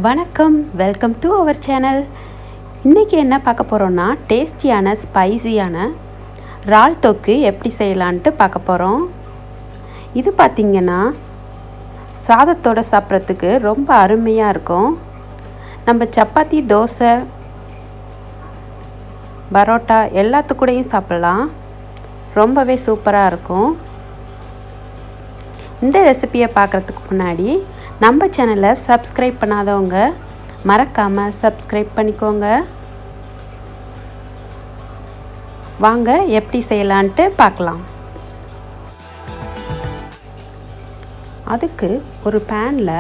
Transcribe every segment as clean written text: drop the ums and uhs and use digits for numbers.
வணக்கம், welcome to our channel. இன்றைக்கி என்ன பார்க்க போகிறோன்னா, டேஸ்டியான ஸ்பைசியான இறால் தொக்கு எப்படி செய்யலான்ட்டு பார்க்க போகிறோம். இது பார்த்திங்கன்னா சாதத்தோடு சாப்பிட்றதுக்கு ரொம்ப அருமையாக இருக்கும். நம்ம சப்பாத்தி, தோசை, பரோட்டா எல்லாத்துக்கூடையும் சாப்பிட்லாம். ரொம்பவே சூப்பராக இருக்கும். இந்த ரெசிபியை பார்க்குறதுக்கு முன்னாடி நம்ம சேனலை சப்ஸ்கிரைப் பண்ணாதவங்க மறக்காமல் சப்ஸ்கிரைப் பண்ணிக்கோங்க. வாங்க எப்படி செய்யலான்ட்டு பார்க்கலாம். அதுக்கு ஒரு பேனில்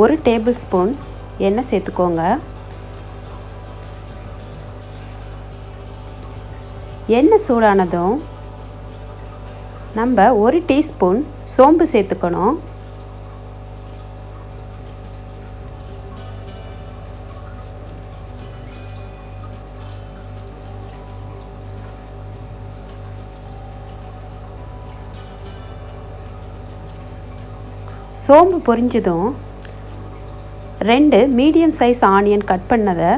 1 டேபிள் ஸ்பூன் எண்ணெய் சேர்த்துக்கோங்க. எண்ணெய் சூடானதும் நம்ம 1 டீஸ்பூன் சோம்பு சேர்த்துக்கணும். சோம்பு பொரிஞ்சதும் 2 மீடியம் சைஸ் ஆனியன் கட் பண்ணதை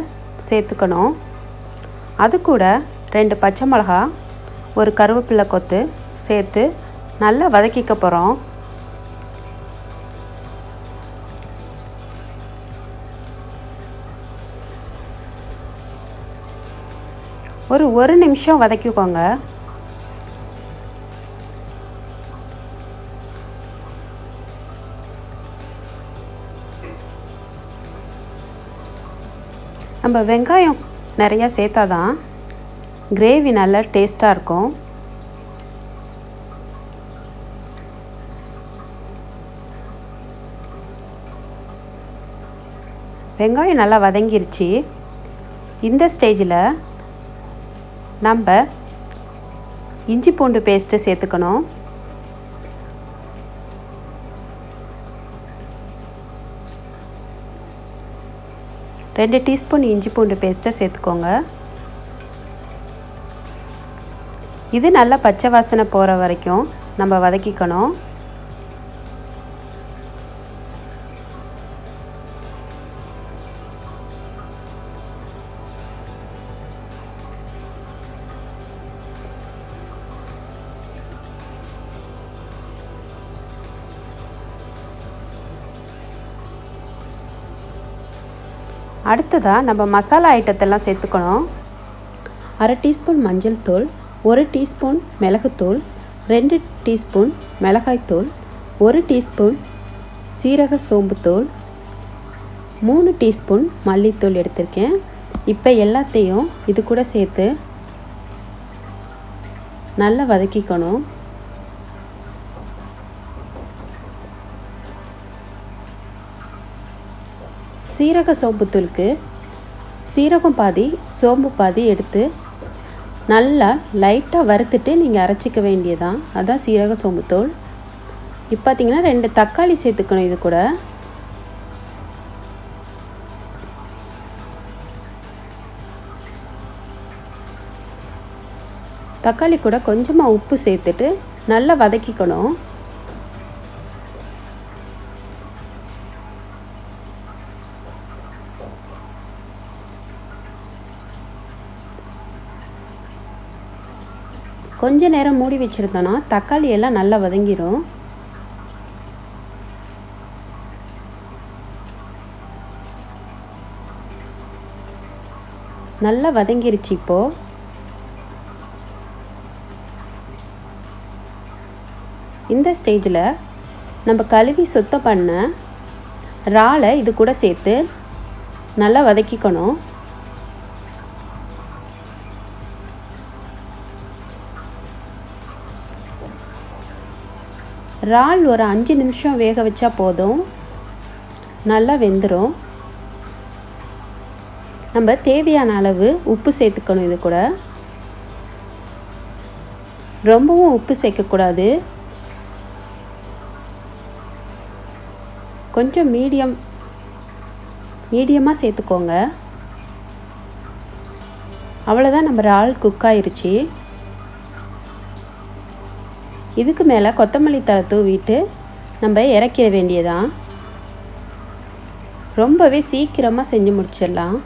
சேர்த்துக்கணும். அது கூட 2 பச்சை மிளகா, ஒரு கருவேப்பிலை கொத்து சேர்த்து நல்லா வதக்கிக்க போகிறோம். ஒரு நிமிஷம் வதக்கிக்கோங்க. நம்ம வெங்காயம் நிறையா சேர்த்தா தான் கிரேவி நல்லா டேஸ்ட்டாக இருக்கும். வெங்காயம் நல்லா வதங்கிருச்சு. இந்த ஸ்டேஜில் நம்ம இஞ்சி பூண்டு பேஸ்ட்டு சேர்த்துக்கணும். ரெண்டு டீஸ்பூன் இஞ்சி பூண்டு பேஸ்ட்டை சேர்த்துக்கோங்க. இது நல்லா பச்சை வாசனை போகிற வரைக்கும் நம்ம வதக்கிக்கணும். அடுத்ததாக நம்ம மசாலா ஐட்டத்தெல்லாம் சேர்த்துக்கணும். 1/2 டீஸ்பூன் மஞ்சள் தூள், 1 டீஸ்பூன் மிளகுத்தூள், 2 டீஸ்பூன் மிளகாய்த்தூள், 1 டீஸ்பூன் சீரக சோம்புத்தூள், 3 டீஸ்பூன் மல்லித்தூள் எடுத்திருக்கேன். இப்போ எல்லாத்தையும் இது கூட சேர்த்து நல்லா வதக்கிக்கணும். சீரக சோம்புத்தூளுக்கு சீரகம் பாதி சோம்பு பாதி எடுத்து நல்லா லைட்டாக வறுத்துட்டு நீங்கள் அரைச்சிக்க வேண்டியதான். அதான் சீரக சோம்புத்தூள். இப்போ பார்த்திங்கன்னா 2 தக்காளி சேர்த்துக்கணும். இது கூட தக்காளி கூட கொஞ்சமாக உப்பு சேர்த்துட்டு நல்லா வதக்கிக்கணும். கொஞ்ச நேரம் மூடி வச்சுருந்தோன்னா தக்காளி எல்லாம் நல்லா வதங்கிடும். நல்லா வதங்கிருச்சு. இப்போது இந்த ஸ்டேஜில் நம்ம கழுவி சுத்தம் பண்ண இறாலை இது கூட சேர்த்து நல்லா வதக்கிக்கணும். இறால் ஒரு 5 நிமிஷம் வேக வச்சா போதும், நல்லா வெந்துடும். நம்ம தேவையான அளவு உப்பு சேர்த்துக்கணும். இது கூட ரொம்பவும் உப்பு சேர்க்கக்கூடாது. கொஞ்சம் மீடியமாக சேர்த்துக்கோங்க. அவ்வளோதான், நம்ம இறால் குக் ஆயிருச்சு. இதுக்கு மேலே கொத்தமல்லி தழை தூவிட்டு நம்ம இறக்கிற வேண்டியதான். ரொம்பவே சீக்கிரமாக செஞ்சு முடிச்சிடலாம்.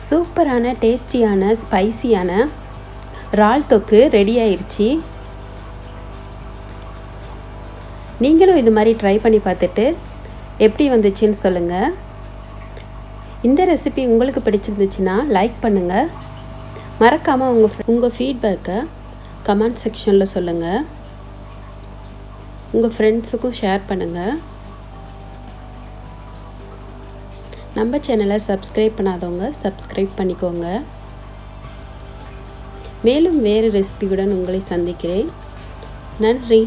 சூப்பரான டேஸ்டியான ஸ்பைசியான இறால் தொக்கு ரெடி ஆயிடுச்சு. நீங்களும் இது மாதிரி ட்ரை பண்ணி பார்த்துட்டு எப்படி வந்துச்சுன்னு சொல்லுங்கள். இந்த ரெசிபி உங்களுக்கு பிடிச்சிருந்துச்சுன்னா லைக் பண்ணுங்கள். மறக்காமல் உங்கள் ஃபீட்பேக்கை கமெண்ட் செக்ஷனில் சொல்லுங்கள். உங்கள் ஃப்ரெண்ட்ஸுக்கும் ஷேர் பண்ணுங்கள். நம்ம சேனலை சப்ஸ்கிரைப் பண்ணாதவங்க சப்ஸ்கிரைப் பண்ணிக்கோங்க. மேலும் வேறு ரெசிபியுடன் உங்களை சந்திக்கிறேன். நன்றி.